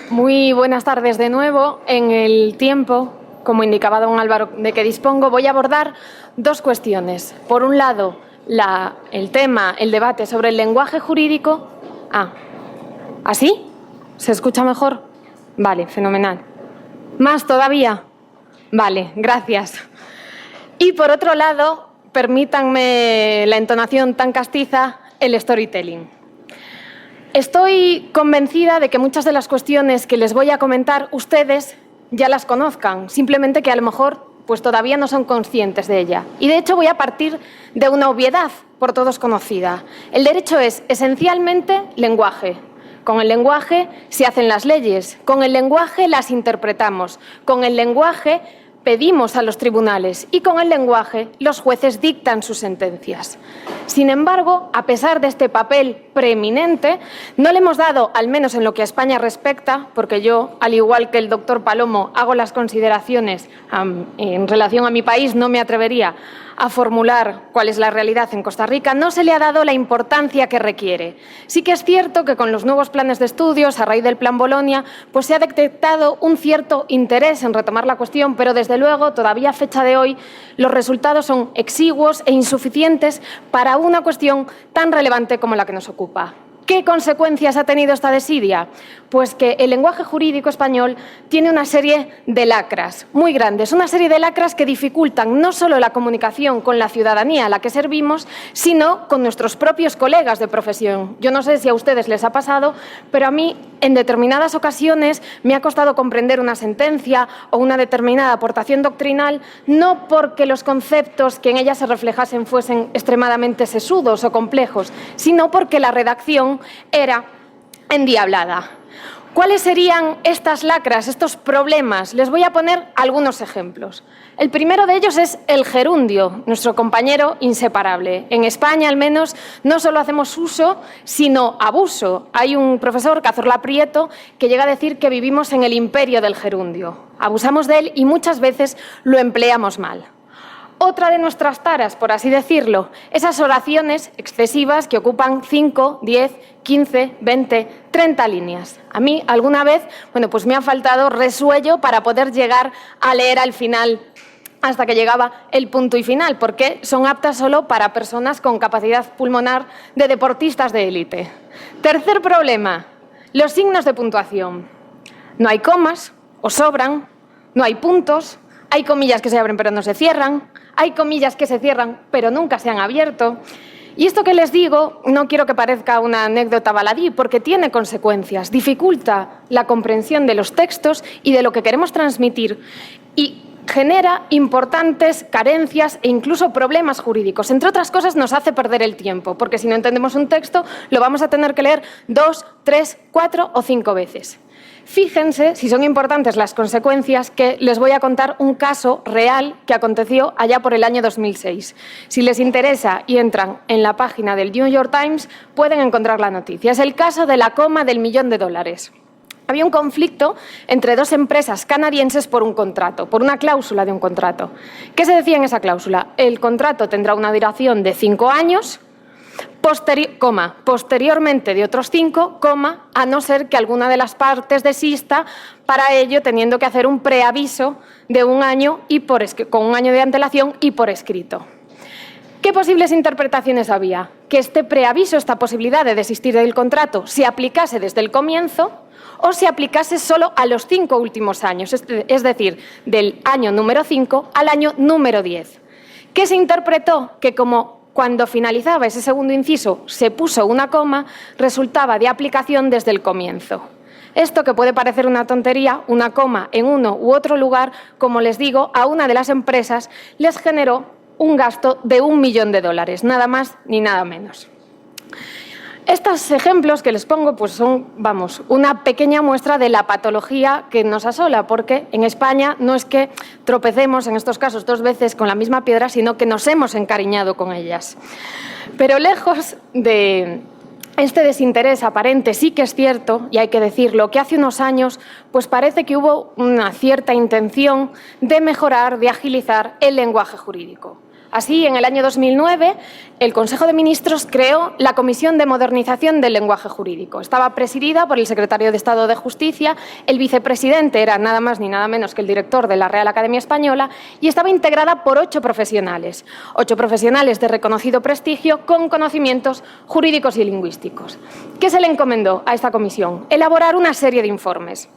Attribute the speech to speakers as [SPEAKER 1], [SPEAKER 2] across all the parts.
[SPEAKER 1] Muy buenas tardes de nuevo. En el tiempo, como indicaba don Álvaro, de que dispongo, voy a abordar dos cuestiones. Por un lado, el debate sobre el lenguaje jurídico. ¿Así? ¿Se escucha mejor? Vale, fenomenal. ¿Más todavía? Vale, gracias. Y por otro lado, permítanme la entonación tan castiza, el storytelling. Estoy convencida de que muchas de las cuestiones que les voy a comentar ustedes ya las conozcan, simplemente que a lo mejor pues todavía no son conscientes de ella. Y de hecho voy a partir de una obviedad por todos conocida. El derecho es esencialmente lenguaje. Con el lenguaje se hacen las leyes, con el lenguaje las interpretamos, con el lenguaje pedimos a los tribunales y con el lenguaje los jueces dictan sus sentencias. Sin embargo, a pesar de este papel preeminente, no le hemos dado, al menos en lo que a España respecta, porque yo, al igual que el doctor Palomo, hago las consideraciones en relación a mi país, no me atrevería a formular cuál es la realidad en Costa Rica, no se le ha dado la importancia que requiere. Sí que es cierto que con los nuevos planes de estudios, a raíz del Plan Bolonia, pues se ha detectado un cierto interés en retomar la cuestión, pero desde luego, todavía a fecha de hoy, los resultados son exiguos e insuficientes para una cuestión tan relevante como la que nos ocupa. ¿Qué consecuencias ha tenido esta desidia? Pues que el lenguaje jurídico español tiene una serie de lacras muy grandes, una serie de lacras que dificultan no solo la comunicación con la ciudadanía a la que servimos, sino con nuestros propios colegas de profesión. Yo no sé si a ustedes les ha pasado, pero a mí en determinadas ocasiones me ha costado comprender una sentencia o una determinada aportación doctrinal, no porque los conceptos que en ella se reflejasen fuesen extremadamente sesudos o complejos, sino porque la redacción era endiablada. ¿Cuáles serían estas lacras, estos problemas? Les voy a poner algunos ejemplos. El primero de ellos es el gerundio, nuestro compañero inseparable. En España, al menos, no solo hacemos uso, sino abuso. Hay un profesor, Cazorla Prieto, que llega a decir que vivimos en el imperio del gerundio. Abusamos de él y muchas veces lo empleamos mal. Otra de nuestras taras, por así decirlo, esas oraciones excesivas que ocupan 5, 10, 15, 20, 30 líneas. A mí alguna vez, pues me ha faltado resuello para poder llegar a leer al final hasta que llegaba el punto y final, porque son aptas solo para personas con capacidad pulmonar de deportistas de élite. Tercer problema, los signos de puntuación. No hay comas o sobran, no hay puntos, hay comillas que se abren pero no se cierran, hay comillas que se cierran pero nunca se han abierto. Y esto que les digo no quiero que parezca una anécdota baladí porque tiene consecuencias, dificulta la comprensión de los textos y de lo que queremos transmitir y genera importantes carencias e incluso problemas jurídicos. Entre otras cosas, nos hace perder el tiempo, porque si no entendemos un texto, lo vamos a tener que leer 2, 3, 4 o 5 veces. Fíjense si son importantes las consecuencias, que les voy a contar un caso real que aconteció allá por el año 2006. Si les interesa y entran en la página del New York Times, pueden encontrar la noticia. Es el caso de la coma del $1.000.000. Había un conflicto entre dos empresas canadienses por un contrato, por una cláusula de un contrato. ¿Qué se decía en esa cláusula? El contrato tendrá una duración de 5 años, posteriormente de otros 5, a no ser que alguna de las partes desista, para ello teniendo que hacer un preaviso de 1 año y con 1 año de antelación y por escrito. ¿Qué posibles interpretaciones había? Que este preaviso, esta posibilidad de desistir del contrato, se aplicase desde el comienzo o se aplicase solo a los 5 últimos años, es decir, del año número 5 al año número 10. ¿Qué se interpretó? Que como cuando finalizaba ese segundo inciso se puso una coma, resultaba de aplicación desde el comienzo. Esto, que puede parecer una tontería, una coma en uno u otro lugar, como les digo, a una de las empresas les generó un gasto de $1.000.000, nada más ni nada menos. Estos ejemplos que les pongo son, una pequeña muestra de la patología que nos asola, porque en España no es que tropecemos en estos casos 2 veces con la misma piedra, sino que nos hemos encariñado con ellas. Pero lejos de este desinterés aparente, sí que es cierto, y hay que decirlo, que hace unos años parece que hubo una cierta intención de mejorar, de agilizar el lenguaje jurídico. Así, en el año 2009, el Consejo de Ministros creó la Comisión de Modernización del Lenguaje Jurídico. Estaba presidida por el secretario de Estado de Justicia, el vicepresidente era nada más ni nada menos que el director de la Real Academia Española y estaba integrada por 8 profesionales de reconocido prestigio con conocimientos jurídicos y lingüísticos. ¿Qué se le encomendó a esta comisión? Elaborar una serie de informes.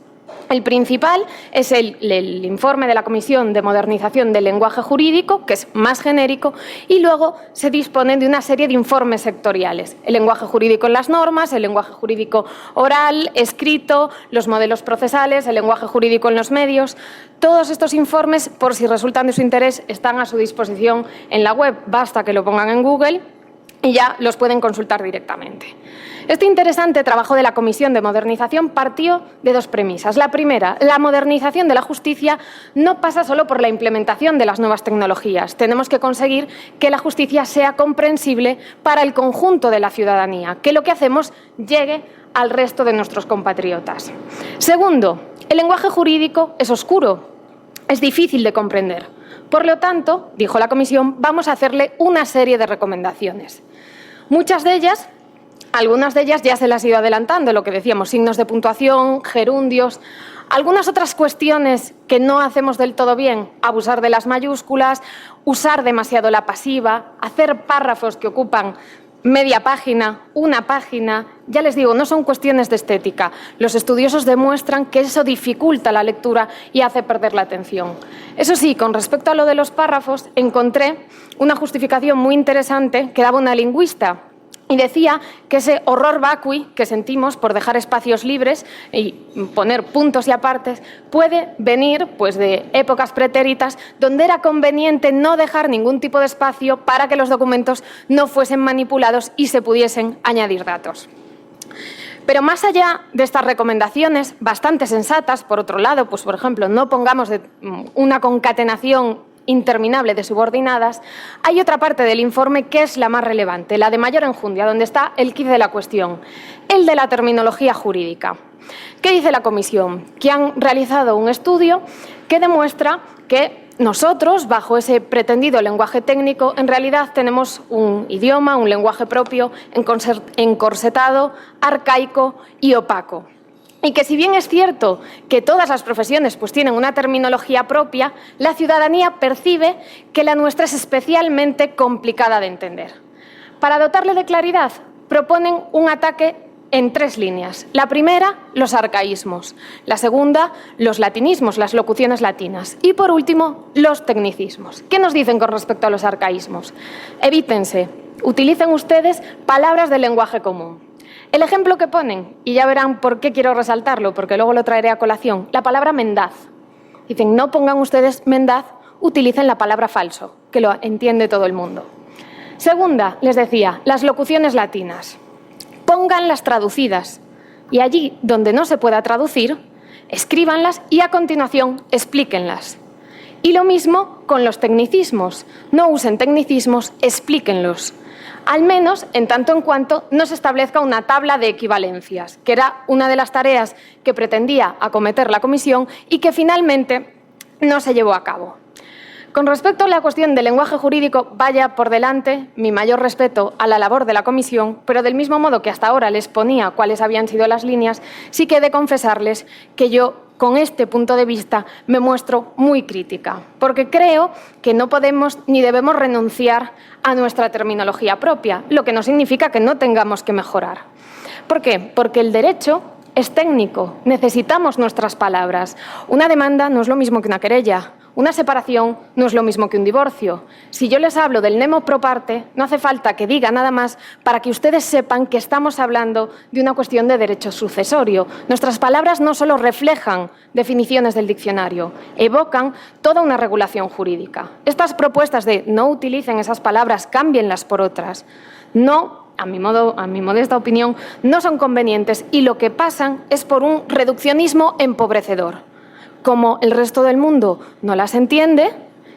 [SPEAKER 1] El principal es el informe de la Comisión de Modernización del Lenguaje Jurídico, que es más genérico, y luego se dispone de una serie de informes sectoriales. El lenguaje jurídico en las normas, el lenguaje jurídico oral, escrito, los modelos procesales, el lenguaje jurídico en los medios. Todos estos informes, por si resultan de su interés, están a su disposición en la web. Basta que lo pongan en Google y ya los pueden consultar directamente. Este interesante trabajo de la Comisión de Modernización partió de 2 premisas. La primera, la modernización de la justicia no pasa solo por la implementación de las nuevas tecnologías. Tenemos que conseguir que la justicia sea comprensible para el conjunto de la ciudadanía, que lo que hacemos llegue al resto de nuestros compatriotas. Segundo, el lenguaje jurídico es oscuro, es difícil de comprender. Por lo tanto, dijo la Comisión, vamos a hacerle una serie de recomendaciones. Algunas de ellas ya se las he ido adelantando, lo que decíamos, signos de puntuación, gerundios. Algunas otras cuestiones que no hacemos del todo bien, abusar de las mayúsculas, usar demasiado la pasiva, hacer párrafos que ocupan media página, una página. Ya les digo, no son cuestiones de estética. Los estudiosos demuestran que eso dificulta la lectura y hace perder la atención. Eso sí, con respecto a lo de los párrafos, encontré una justificación muy interesante que daba una lingüista. Y decía que ese horror vacui que sentimos por dejar espacios libres y poner puntos y apartes puede venir pues, de épocas pretéritas donde era conveniente no dejar ningún tipo de espacio para que los documentos no fuesen manipulados y se pudiesen añadir datos. Pero más allá de estas recomendaciones, bastante sensatas, por otro lado, pues por ejemplo, no pongamos una concatenación interminable de subordinadas, hay otra parte del informe que es la más relevante, la de mayor enjundia, donde está el quid de la cuestión, el de la terminología jurídica. ¿Qué dice la Comisión? Que han realizado un estudio que demuestra que nosotros, bajo ese pretendido lenguaje técnico, en realidad tenemos un idioma, un lenguaje propio, encorsetado, arcaico y opaco. Y que si bien es cierto que todas las profesiones pues, tienen una terminología propia, la ciudadanía percibe que la nuestra es especialmente complicada de entender. Para dotarle de claridad, proponen un ataque en 3 líneas. La primera, los arcaísmos. La segunda, los latinismos, las locuciones latinas. Y por último, los tecnicismos. ¿Qué nos dicen con respecto a los arcaísmos? Evítense, utilicen ustedes palabras del lenguaje común. El ejemplo que ponen, y ya verán por qué quiero resaltarlo, porque luego lo traeré a colación, la palabra mendaz. Dicen, no pongan ustedes mendaz, utilicen la palabra falso, que lo entiende todo el mundo. Segunda, les decía, las locuciones latinas. Pónganlas traducidas y allí donde no se pueda traducir, escríbanlas y a continuación explíquenlas. Y lo mismo con los tecnicismos. No usen tecnicismos, explíquenlos. Al menos en tanto en cuanto no se establezca una tabla de equivalencias, que era una de las tareas que pretendía acometer la Comisión y que finalmente no se llevó a cabo. Con respecto a la cuestión del lenguaje jurídico, vaya por delante mi mayor respeto a la labor de la Comisión, pero del mismo modo que hasta ahora les ponía cuáles habían sido las líneas, sí que he de confesarles que yo, con este punto de vista, me muestro muy crítica, porque creo que no podemos ni debemos renunciar a nuestra terminología propia, lo que no significa que no tengamos que mejorar. ¿Por qué? Porque el derecho es técnico, necesitamos nuestras palabras. Una demanda no es lo mismo que una querella. Una separación no es lo mismo que un divorcio. Si yo les hablo del nemo pro parte, no hace falta que diga nada más para que ustedes sepan que estamos hablando de una cuestión de derecho sucesorio. Nuestras palabras no solo reflejan definiciones del diccionario, evocan toda una regulación jurídica. Estas propuestas de no utilicen esas palabras, cámbienlas por otras, no, a mi modesta opinión, no son convenientes y lo que pasan es por un reduccionismo empobrecedor. Como el resto del mundo no las entiende,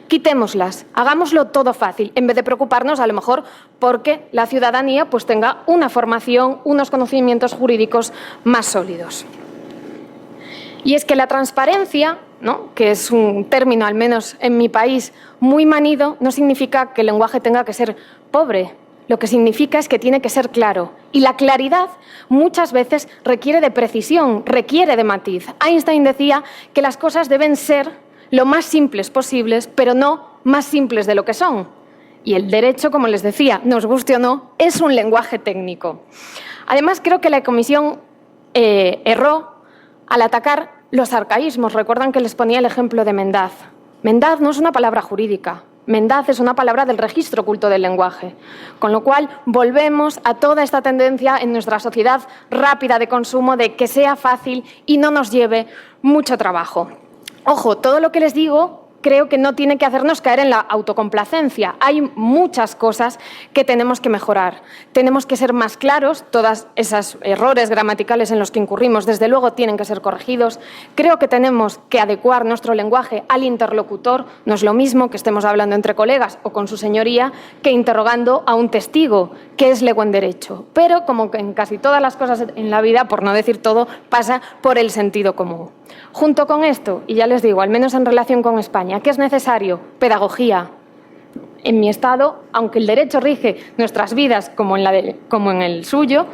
[SPEAKER 1] quitémoslas, hagámoslo todo fácil, en vez de preocuparnos a lo mejor porque la ciudadanía pues, tenga una formación, unos conocimientos jurídicos más sólidos. Y es que la transparencia ¿no?, que es un término, al menos en mi país, muy manido, no significa que el lenguaje tenga que ser pobre. Lo que significa es que tiene que ser claro. Y la claridad muchas veces requiere de precisión, requiere de matiz. Einstein decía que las cosas deben ser lo más simples posibles, pero no más simples de lo que son. Y el derecho, como les decía, nos guste o no, es un lenguaje técnico. Además, creo que la Comisión erró al atacar los arcaísmos. Recuerdan que les ponía el ejemplo de mendaz. Mendaz no es una palabra jurídica. Mendaz es una palabra del registro oculto del lenguaje, con lo cual volvemos a toda esta tendencia en nuestra sociedad rápida de consumo de que sea fácil y no nos lleve mucho trabajo. Ojo, todo lo que les digo creo que no tiene que hacernos caer en la autocomplacencia. Hay muchas cosas que tenemos que mejorar. Tenemos que ser más claros, todos esos errores gramaticales en los que incurrimos, desde luego, tienen que ser corregidos. Creo que tenemos que adecuar nuestro lenguaje al interlocutor. No es lo mismo que estemos hablando entre colegas o con su señoría que interrogando a un testigo, que es lego en derecho. Pero, como en casi todas las cosas en la vida, por no decir todo, pasa por el sentido común. Junto con esto, y ya les digo, al menos en relación con España, ¿qué es necesario? Pedagogía. En mi Estado, aunque el derecho rige nuestras vidas como en el suyo,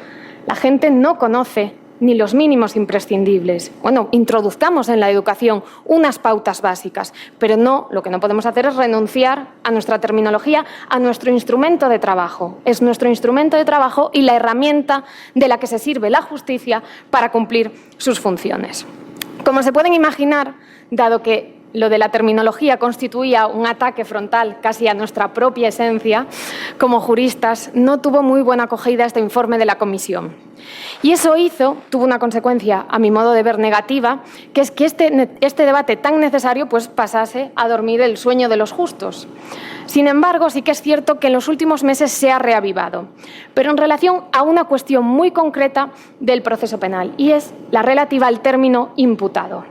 [SPEAKER 1] la gente no conoce ni los mínimos imprescindibles. Bueno, introduzcamos en la educación unas pautas básicas, pero lo que no podemos hacer es renunciar a nuestra terminología, a nuestro instrumento de trabajo. Es nuestro instrumento de trabajo y la herramienta de la que se sirve la justicia para cumplir sus funciones. Como se pueden imaginar, dado que lo de la terminología constituía un ataque frontal casi a nuestra propia esencia, como juristas, no tuvo muy buena acogida este informe de la Comisión. Y eso tuvo una consecuencia, a mi modo de ver, negativa, que es que este debate tan necesario pasase a dormir el sueño de los justos. Sin embargo, sí que es cierto que en los últimos meses se ha reavivado, pero en relación a una cuestión muy concreta del proceso penal, y es la relativa al término imputado.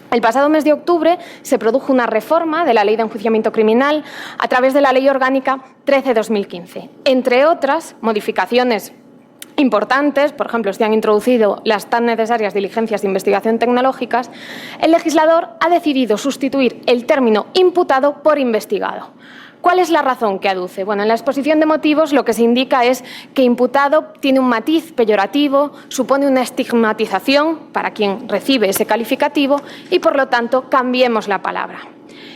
[SPEAKER 1] El pasado mes de octubre se produjo una reforma de la Ley de Enjuiciamiento Criminal a través de la Ley Orgánica 13/2015. Entre otras modificaciones importantes, por ejemplo, se han introducido las tan necesarias diligencias de investigación tecnológicas, el legislador ha decidido sustituir el término imputado por investigado. ¿Cuál es la razón que aduce? Bueno, en la exposición de motivos lo que se indica es que imputado tiene un matiz peyorativo, supone una estigmatización para quien recibe ese calificativo y, por lo tanto, cambiemos la palabra.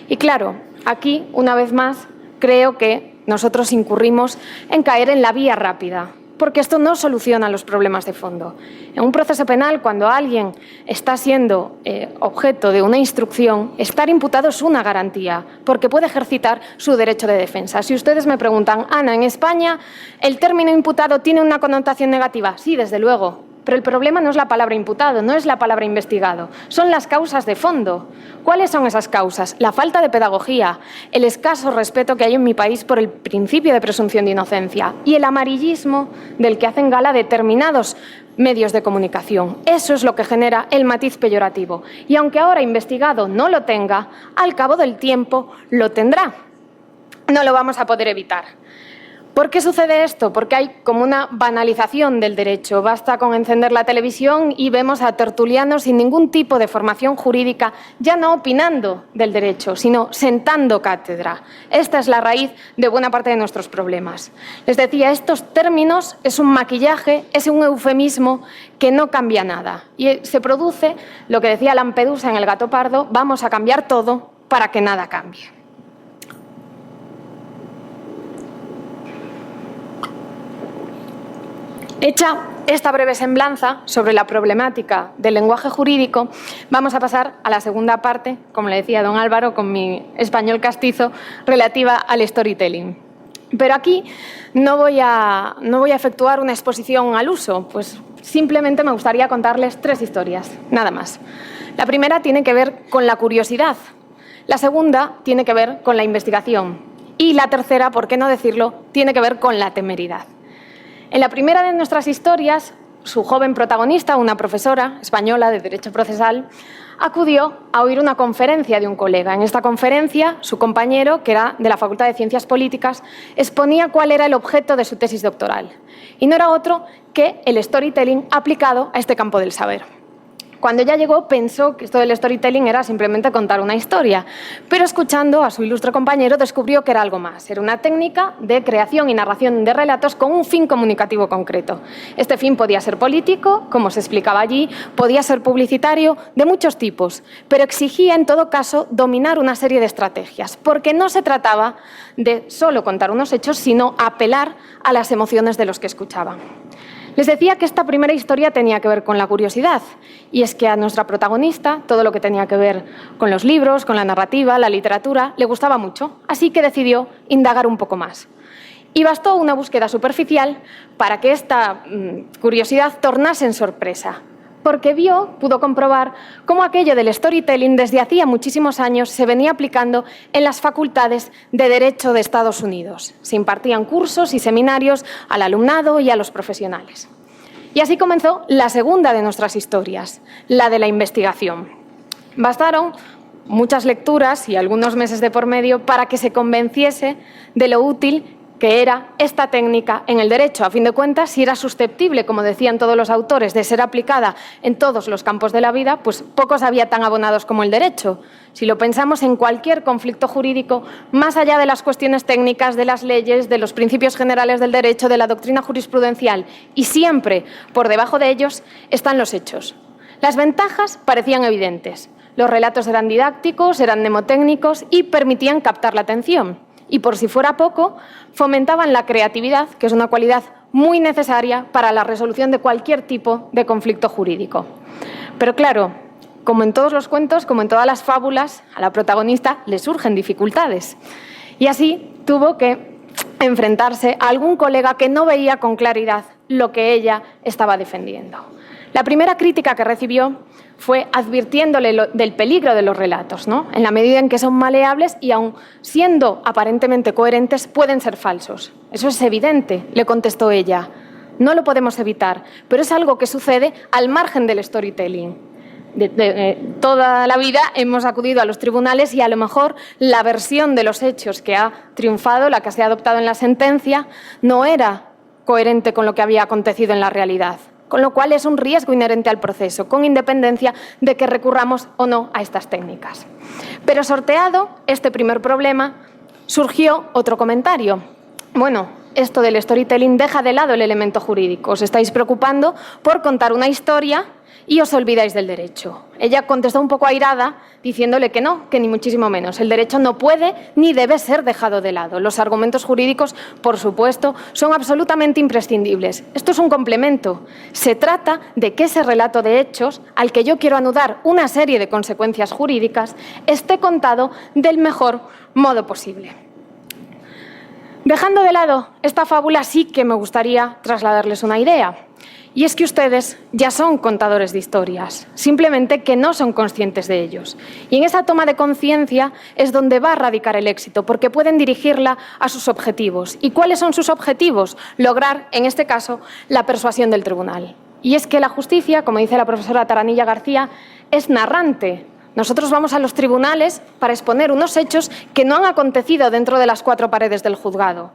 [SPEAKER 1] Y claro, aquí, una vez más, creo que nosotros incurrimos en caer en la vía rápida, porque esto no soluciona los problemas de fondo. En un proceso penal, cuando alguien está siendo objeto de una instrucción, estar imputado es una garantía, porque puede ejercitar su derecho de defensa. Si ustedes me preguntan, Ana, ¿en España el término imputado tiene una connotación negativa? Sí, desde luego. Pero el problema no es la palabra imputado, no es la palabra investigado, son las causas de fondo. ¿Cuáles son esas causas? La falta de pedagogía, el escaso respeto que hay en mi país por el principio de presunción de inocencia y el amarillismo del que hacen gala determinados medios de comunicación. Eso es lo que genera el matiz peyorativo. Y aunque ahora investigado no lo tenga, al cabo del tiempo lo tendrá. No lo vamos a poder evitar. ¿Por qué sucede esto? Porque hay como una banalización del derecho. Basta con encender la televisión y vemos a tertulianos sin ningún tipo de formación jurídica, ya no opinando del derecho, sino sentando cátedra. Esta es la raíz de buena parte de nuestros problemas. Les decía, estos términos es un maquillaje, es un eufemismo que no cambia nada. Y se produce lo que decía Lampedusa en El gato pardo, vamos a cambiar todo para que nada cambie. Hecha esta breve semblanza sobre la problemática del lenguaje jurídico, vamos a pasar a la segunda parte, como le decía don Álvaro, con mi español castizo, relativa al storytelling. Pero aquí no voy a efectuar una exposición al uso, pues simplemente me gustaría contarles 3 historias, nada más. La primera tiene que ver con la curiosidad, la segunda tiene que ver con la investigación y la tercera, por qué no decirlo, tiene que ver con la temeridad. En la primera de nuestras historias, su joven protagonista, una profesora española de Derecho Procesal, acudió a oír una conferencia de un colega. En esta conferencia, su compañero, que era de la Facultad de Ciencias Políticas, exponía cuál era el objeto de su tesis doctoral. Y no era otro que el storytelling aplicado a este campo del saber. Cuando ya llegó pensó que esto del storytelling era simplemente contar una historia, pero escuchando a su ilustre compañero descubrió que era algo más. Era una técnica de creación y narración de relatos con un fin comunicativo concreto. Este fin podía ser político, como se explicaba allí, podía ser publicitario, de muchos tipos, pero exigía en todo caso dominar una serie de estrategias, porque no se trataba de solo contar unos hechos, sino apelar a las emociones de los que escuchaban. Les decía que esta primera historia tenía que ver con la curiosidad, y es que a nuestra protagonista todo lo que tenía que ver con los libros, con la narrativa, la literatura, le gustaba mucho, así que decidió indagar un poco más. Y bastó una búsqueda superficial para que esta curiosidad tornase en sorpresa, porque pudo comprobar cómo aquello del storytelling desde hacía muchísimos años se venía aplicando en las facultades de Derecho de Estados Unidos. Se impartían cursos y seminarios al alumnado y a los profesionales. Y así comenzó la segunda de nuestras historias, la de la investigación. Bastaron muchas lecturas y algunos meses de por medio para que se convenciese de lo útil que era esta técnica en el derecho. A fin de cuentas, si era susceptible, como decían todos los autores, de ser aplicada en todos los campos de la vida, pues pocos había tan abonados como el derecho. Si lo pensamos en cualquier conflicto jurídico, más allá de las cuestiones técnicas, de las leyes, de los principios generales del derecho, de la doctrina jurisprudencial, y siempre por debajo de ellos están los hechos. Las ventajas parecían evidentes. Los relatos eran didácticos, eran mnemotécnicos y permitían captar la atención. Y por si fuera poco, fomentaban la creatividad, que es una cualidad muy necesaria para la resolución de cualquier tipo de conflicto jurídico. Pero claro, como en todos los cuentos, como en todas las fábulas, a la protagonista le surgen dificultades. Y así tuvo que enfrentarse a algún colega que no veía con claridad lo que ella estaba defendiendo. La primera crítica que recibió fue advirtiéndole del peligro de los relatos, ¿no? En la medida en que son maleables y aun siendo aparentemente coherentes pueden ser falsos. Eso es evidente, le contestó ella. No lo podemos evitar, pero es algo que sucede al margen del storytelling. Toda la vida hemos acudido a los tribunales y a lo mejor la versión de los hechos que ha triunfado, la que se ha adoptado en la sentencia, no era coherente con lo que había acontecido en la realidad. Con lo cual es un riesgo inherente al proceso, con independencia de que recurramos o no a estas técnicas. Pero sorteado este primer problema, surgió otro comentario. Bueno, esto del storytelling deja de lado el elemento jurídico. Os estáis preocupando por contar una historia y os olvidáis del derecho. Ella contestó un poco airada, diciéndole que no, que ni muchísimo menos. El derecho no puede ni debe ser dejado de lado. Los argumentos jurídicos, por supuesto, son absolutamente imprescindibles. Esto es un complemento. Se trata de que ese relato de hechos, al que yo quiero anudar una serie de consecuencias jurídicas, esté contado del mejor modo posible. Dejando de lado esta fábula, sí que me gustaría trasladarles una idea. Y es que ustedes ya son contadores de historias, simplemente que no son conscientes de ellos. Y en esa toma de conciencia es donde va a radicar el éxito, porque pueden dirigirla a sus objetivos. ¿Y cuáles son sus objetivos? Lograr, en este caso, la persuasión del tribunal. Y es que la justicia, como dice la profesora Taranilla García, es narrante. Nosotros vamos a los tribunales para exponer unos hechos que no han acontecido dentro de las cuatro paredes del juzgado.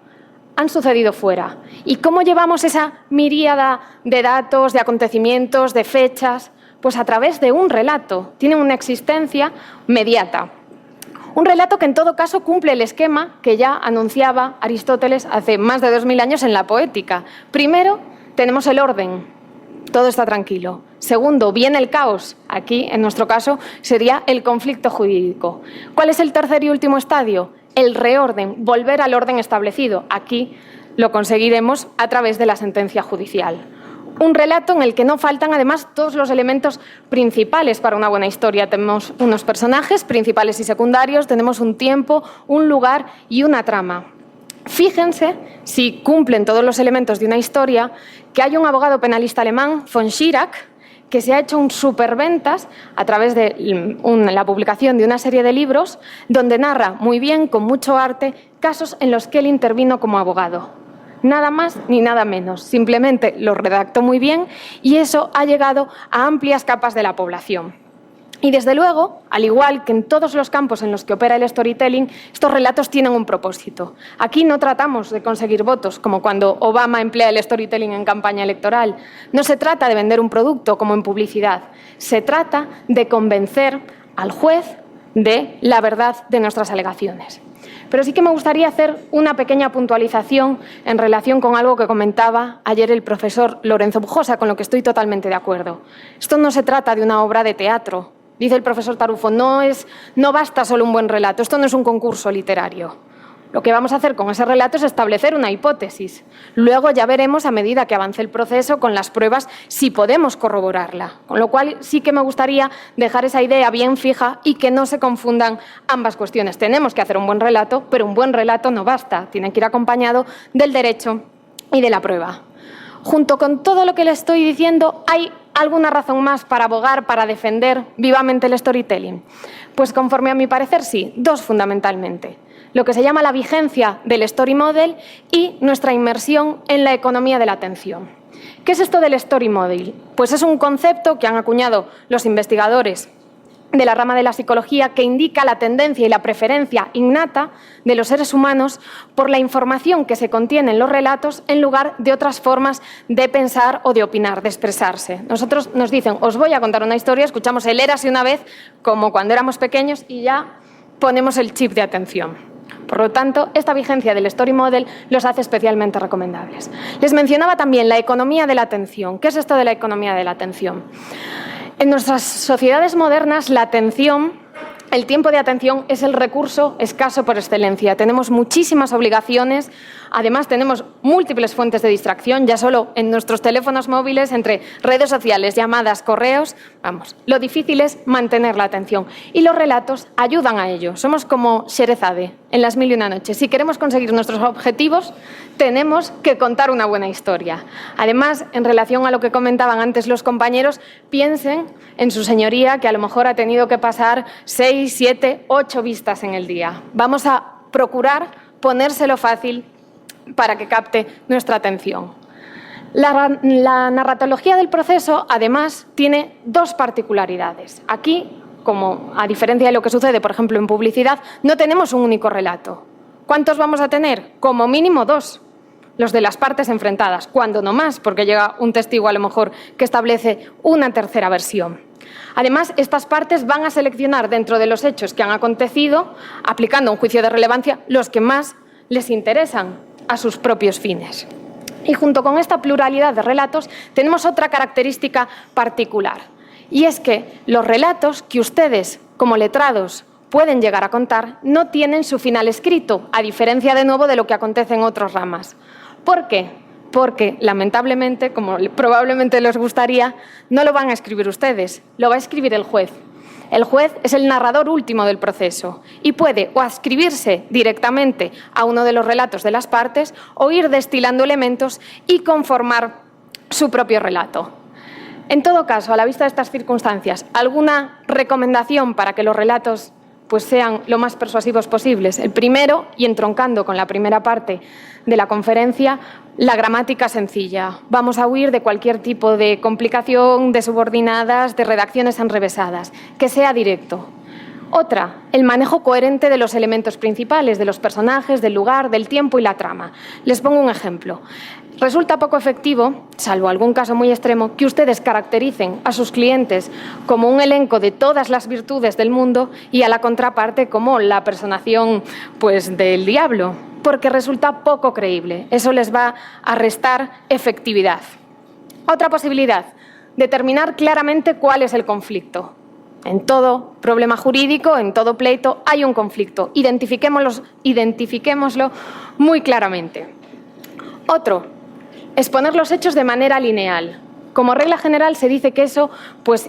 [SPEAKER 1] Han sucedido fuera. ¿Y cómo llevamos esa miríada de datos, de acontecimientos, de fechas? Pues a través de un relato. Tiene una existencia mediata. Un relato que en todo caso cumple el esquema que ya anunciaba Aristóteles hace más de 2000 años en la Poética. Primero, tenemos el orden. Todo está tranquilo. Segundo, viene el caos. Aquí, en nuestro caso, sería el conflicto jurídico. ¿Cuál es el tercer y último estadio? El reorden, volver al orden establecido. Aquí lo conseguiremos a través de la sentencia judicial. Un relato en el que no faltan, además, todos los elementos principales para una buena historia. Tenemos unos personajes principales y secundarios, tenemos un tiempo, un lugar y una trama. Fíjense, si cumplen todos los elementos de una historia, que hay un abogado penalista alemán, von Schirach, que se ha hecho un superventas a través de la publicación de una serie de libros donde narra muy bien, con mucho arte, casos en los que él intervino como abogado. Nada más ni nada menos. Simplemente lo redactó muy bien y eso ha llegado a amplias capas de la población. Y desde luego, al igual que en todos los campos en los que opera el storytelling, estos relatos tienen un propósito. Aquí no tratamos de conseguir votos, como cuando Obama emplea el storytelling en campaña electoral. No se trata de vender un producto como en publicidad. Se trata de convencer al juez de la verdad de nuestras alegaciones. Pero sí que me gustaría hacer una pequeña puntualización en relación con algo que comentaba ayer el profesor Lorenzo Bujosa, con lo que estoy totalmente de acuerdo. Esto no se trata de una obra de teatro. Dice el profesor Tarufo, no basta solo un buen relato, esto no es un concurso literario. Lo que vamos a hacer con ese relato es establecer una hipótesis. Luego ya veremos, a medida que avance el proceso, con las pruebas, si podemos corroborarla. Con lo cual sí que me gustaría dejar esa idea bien fija y que no se confundan ambas cuestiones. Tenemos que hacer un buen relato, pero un buen relato no basta. Tiene que ir acompañado del derecho y de la prueba. Junto con todo lo que le estoy diciendo, ¿hay alguna razón más para abogar, para defender vivamente el storytelling? Pues conforme a mi parecer sí, dos fundamentalmente. Lo que se llama la vigencia del story model y nuestra inmersión en la economía de la atención. ¿Qué es esto del story model? Pues es un concepto que han acuñado los investigadores de la rama de la psicología que indica la tendencia y la preferencia innata de los seres humanos por la información que se contiene en los relatos en lugar de otras formas de pensar o de opinar, de expresarse. Nosotros nos dicen, os voy a contar una historia, escuchamos el érase una vez, como cuando éramos pequeños, y ya ponemos el chip de atención. Por lo tanto, esta vigencia del Story Model los hace especialmente recomendables. Les mencionaba también la economía de la atención. ¿Qué es esto de la economía de la atención? En nuestras sociedades modernas, la atención, el tiempo de atención es el recurso escaso por excelencia. Tenemos muchísimas obligaciones, además tenemos múltiples fuentes de distracción, ya solo en nuestros teléfonos móviles, entre redes sociales, llamadas, correos. Lo difícil es mantener la atención y los relatos ayudan a ello. Somos como Sherezade en Las mil y una noches. Si queremos conseguir nuestros objetivos, tenemos que contar una buena historia. Además, en relación a lo que comentaban antes los compañeros, piensen en su señoría que a lo mejor ha tenido que pasar 6, 7, 8 vistas en el día. Vamos a procurar ponérselo fácil para que capte nuestra atención. La narratología del proceso, además, tiene dos particularidades. Aquí, como a diferencia de lo que sucede, por ejemplo, en publicidad, no tenemos un único relato. ¿Cuántos vamos a tener? Como mínimo 2. Los de las partes enfrentadas, cuando no más, porque llega un testigo a lo mejor que establece una tercera versión. Además, estas partes van a seleccionar dentro de los hechos que han acontecido, aplicando un juicio de relevancia, los que más les interesan a sus propios fines. Y junto con esta pluralidad de relatos tenemos otra característica particular, y es que los relatos que ustedes, como letrados, pueden llegar a contar, no tienen su final escrito, a diferencia de nuevo de lo que acontece en otras ramas. ¿Por qué? Porque, lamentablemente, como probablemente les gustaría, no lo van a escribir ustedes, lo va a escribir el juez. El juez es el narrador último del proceso y puede o adscribirse directamente a uno de los relatos de las partes o ir destilando elementos y conformar su propio relato. En todo caso, a la vista de estas circunstancias, ¿alguna recomendación para que los relatos sean lo más persuasivos posibles? El primero, y entroncando con la primera parte de la conferencia, la gramática sencilla. Vamos a huir de cualquier tipo de complicación, de subordinadas, de redacciones enrevesadas. Que sea directo. Otra, el manejo coherente de los elementos principales, de los personajes, del lugar, del tiempo y la trama. Les pongo un ejemplo. Resulta poco efectivo, salvo algún caso muy extremo, que ustedes caractericen a sus clientes como un elenco de todas las virtudes del mundo y a la contraparte como la personación del diablo, porque resulta poco creíble. Eso les va a restar efectividad. Otra posibilidad, determinar claramente cuál es el conflicto. En todo problema jurídico, en todo pleito, hay un conflicto. Identifiquémoslo muy claramente. Otro, exponer los hechos de manera lineal. Como regla general se dice que eso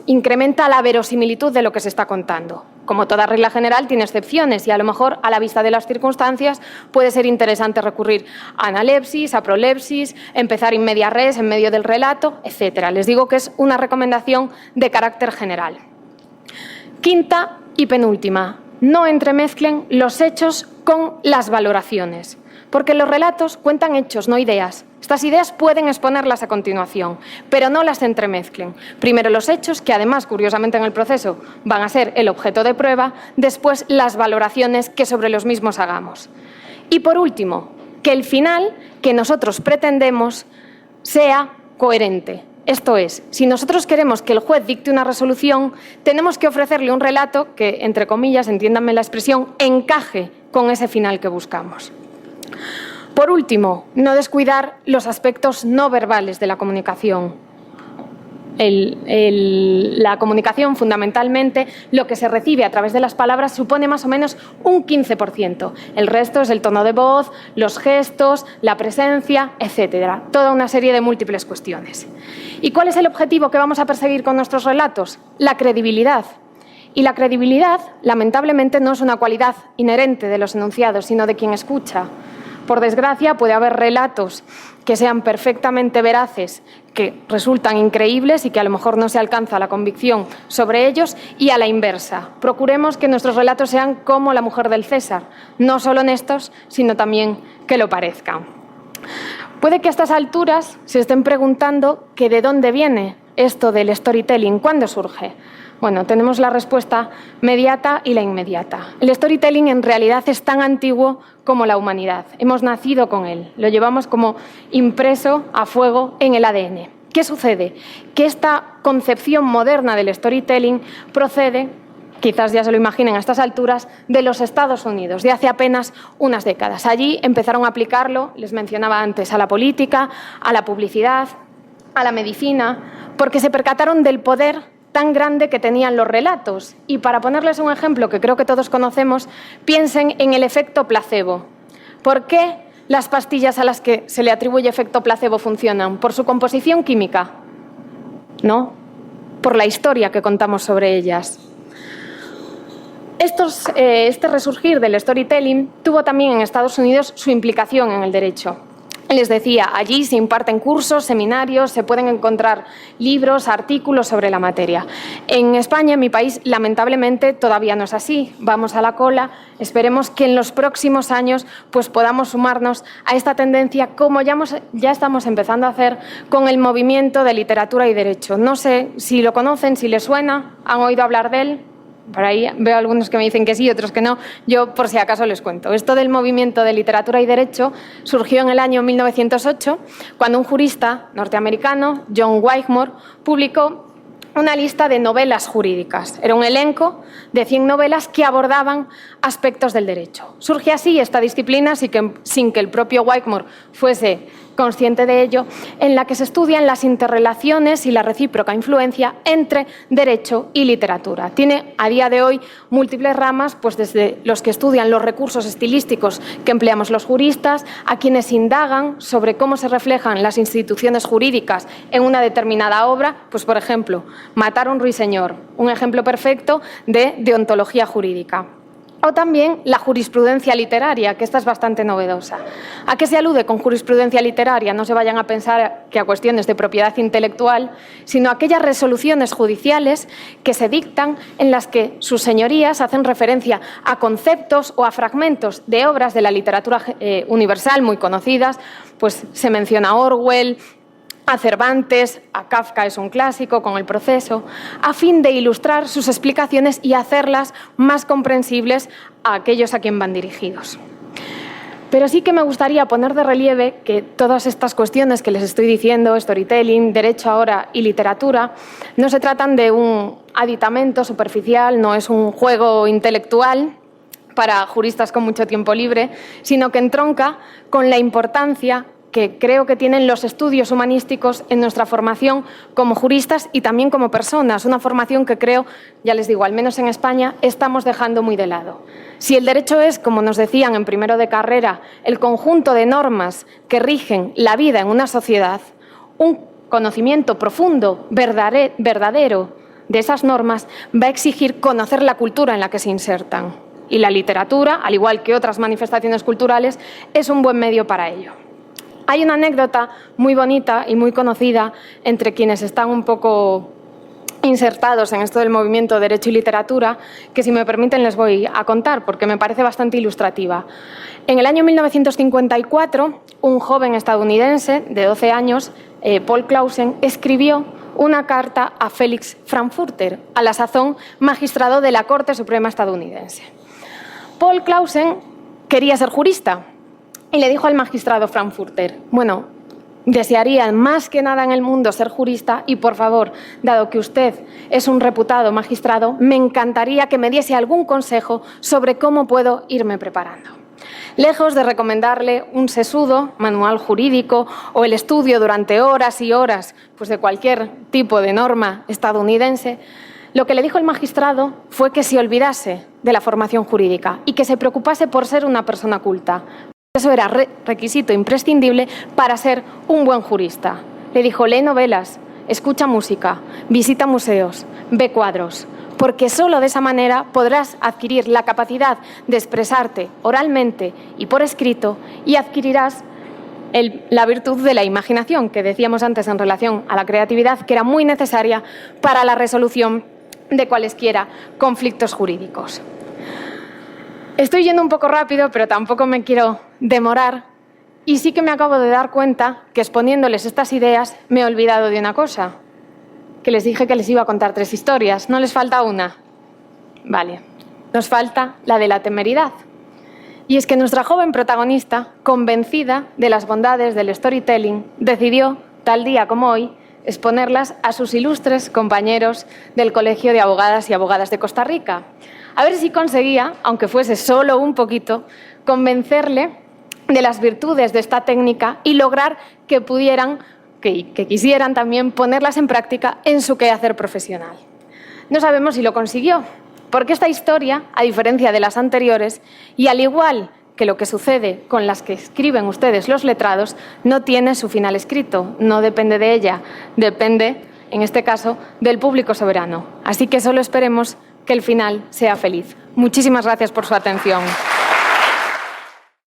[SPEAKER 1] incrementa la verosimilitud de lo que se está contando. Como toda regla general tiene excepciones y a lo mejor a la vista de las circunstancias puede ser interesante recurrir a analepsis, a prolepsis, empezar in media res, en medio del relato, etc. Les digo que es una recomendación de carácter general. Quinta y penúltima, no entremezclen los hechos con las valoraciones, porque los relatos cuentan hechos, no ideas. Estas ideas pueden exponerlas a continuación, pero no las entremezclen. Primero los hechos, que además, curiosamente en el proceso, van a ser el objeto de prueba, después las valoraciones que sobre los mismos hagamos. Y por último, que el final que nosotros pretendemos sea coherente. Esto es, si nosotros queremos que el juez dicte una resolución, tenemos que ofrecerle un relato que, entre comillas, entiéndanme la expresión, encaje con ese final que buscamos. Por último, no descuidar los aspectos no verbales de la comunicación. La comunicación, fundamentalmente, lo que se recibe a través de las palabras supone más o menos un 15%. El resto es el tono de voz, los gestos, la presencia, etcétera. Toda una serie de múltiples cuestiones. ¿Y cuál es el objetivo que vamos a perseguir con nuestros relatos? La credibilidad. Y la credibilidad, lamentablemente, no es una cualidad inherente de los enunciados, sino de quien escucha. Por desgracia, puede haber relatos que sean perfectamente veraces, que resultan increíbles y que a lo mejor no se alcanza la convicción sobre ellos, y a la inversa. Procuremos que nuestros relatos sean como La mujer del César, no solo honestos, sino también que lo parezcan. Puede que a estas alturas se estén preguntando que de dónde viene esto del storytelling, ¿cuándo surge? Bueno, tenemos la respuesta mediata y la inmediata. El storytelling en realidad es tan antiguo como la humanidad. Hemos nacido con él, lo llevamos como impreso a fuego en el ADN. ¿Qué sucede? Que esta concepción moderna del storytelling procede, quizás ya se lo imaginen a estas alturas, de los Estados Unidos, de hace apenas unas décadas. Allí empezaron a aplicarlo, les mencionaba antes, a la política, a la publicidad, a la medicina, porque se percataron del poder tan grande que tenían los relatos. Y para ponerles un ejemplo que creo que todos conocemos, piensen en el efecto placebo. ¿Por qué las pastillas a las que se le atribuye efecto placebo funcionan? ¿Por su composición química? No, por la historia que contamos sobre ellas. Este resurgir del storytelling tuvo también en Estados Unidos su implicación en el derecho. Les decía, allí se imparten cursos, seminarios, se pueden encontrar libros, artículos sobre la materia. En España, en mi país, lamentablemente todavía no es así. Vamos a la cola, esperemos que en los próximos años pues, podamos sumarnos a esta tendencia, como ya estamos empezando a hacer con el movimiento de literatura y derecho. No sé si lo conocen, si les suena, ¿han oído hablar de él? Por ahí veo algunos que me dicen que sí, otros que no. Yo, por si acaso, les cuento. Esto del movimiento de literatura y derecho surgió en el año 1908, cuando un jurista norteamericano, John Whitmore, publicó una lista de novelas jurídicas. Era un elenco de 100 novelas que abordaban aspectos del derecho. Surge así esta disciplina, sin que el propio Whitmore fuese consciente de ello, en la que se estudian las interrelaciones y la recíproca influencia entre derecho y literatura. Tiene a día de hoy múltiples ramas, pues desde los que estudian los recursos estilísticos que empleamos los juristas, a quienes indagan sobre cómo se reflejan las instituciones jurídicas en una determinada obra, pues por ejemplo, Matar a un ruiseñor, un ejemplo perfecto de deontología jurídica. O también la jurisprudencia literaria, que esta es bastante novedosa. ¿A qué se alude con jurisprudencia literaria? No se vayan a pensar que a cuestiones de propiedad intelectual, sino a aquellas resoluciones judiciales que se dictan en las que sus señorías hacen referencia a conceptos o a fragmentos de obras de la literatura universal muy conocidas. Pues se menciona a Orwell, a Cervantes, a Kafka es un clásico con El proceso, a fin de ilustrar sus explicaciones y hacerlas más comprensibles a aquellos a quien van dirigidos. Pero sí que me gustaría poner de relieve que todas estas cuestiones que les estoy diciendo, storytelling, derecho ahora y literatura, no se tratan de un aditamento superficial, no es un juego intelectual para juristas con mucho tiempo libre, sino que entronca con la importancia que creo que tienen los estudios humanísticos en nuestra formación como juristas y también como personas, una formación que creo, ya les digo, al menos en España, estamos dejando muy de lado. Si el derecho es, como nos decían en primero de carrera, el conjunto de normas que rigen la vida en una sociedad, un conocimiento profundo, verdadero de esas normas va a exigir conocer la cultura en la que se insertan. Y la literatura, al igual que otras manifestaciones culturales, es un buen medio para ello. Hay una anécdota muy bonita y muy conocida entre quienes están un poco insertados en esto del movimiento Derecho y Literatura, que si me permiten les voy a contar, porque me parece bastante ilustrativa. En el año 1954, un joven estadounidense de 12 años, Paul Clausen, escribió una carta a Félix Frankfurter, a la sazón magistrado de la Corte Suprema estadounidense. Paul Clausen quería ser jurista y le dijo al magistrado Frankfurter: bueno, desearía más que nada en el mundo ser jurista y, por favor, dado que usted es un reputado magistrado, me encantaría que me diese algún consejo sobre cómo puedo irme preparando. Lejos de recomendarle un sesudo manual jurídico o el estudio durante horas y horas pues de cualquier tipo de norma estadounidense, lo que le dijo el magistrado fue que se olvidase de la formación jurídica y que se preocupase por ser una persona culta. Eso era requisito imprescindible para ser un buen jurista. Le dijo: lee novelas, escucha música, visita museos, ve cuadros, porque solo de esa manera podrás adquirir la capacidad de expresarte oralmente y por escrito y adquirirás la virtud de la imaginación, que decíamos antes en relación a la creatividad, que era muy necesaria para la resolución de cualesquiera conflictos jurídicos. Estoy yendo un poco rápido, pero tampoco me quiero demorar, y sí que me acabo de dar cuenta que exponiéndoles estas ideas me he olvidado de una cosa, que les dije que les iba a contar 3 historias. ¿No les falta una? Vale, nos falta la de la temeridad. Y es que nuestra joven protagonista, convencida de las bondades del storytelling, decidió, tal día como hoy, exponerlas a sus ilustres compañeros del Colegio de Abogadas y Abogadas de Costa Rica. A ver si conseguía, aunque fuese solo un poquito, convencerle de las virtudes de esta técnica y lograr que pudieran, que quisieran también ponerlas en práctica en su quehacer profesional. No sabemos si lo consiguió, porque esta historia, a diferencia de las anteriores, y al igual que lo que sucede con las que escriben ustedes los letrados, no tiene su final escrito, no depende de ella, depende, en este caso, del público soberano. Así que solo esperemos que el final sea feliz. Muchísimas gracias por su atención.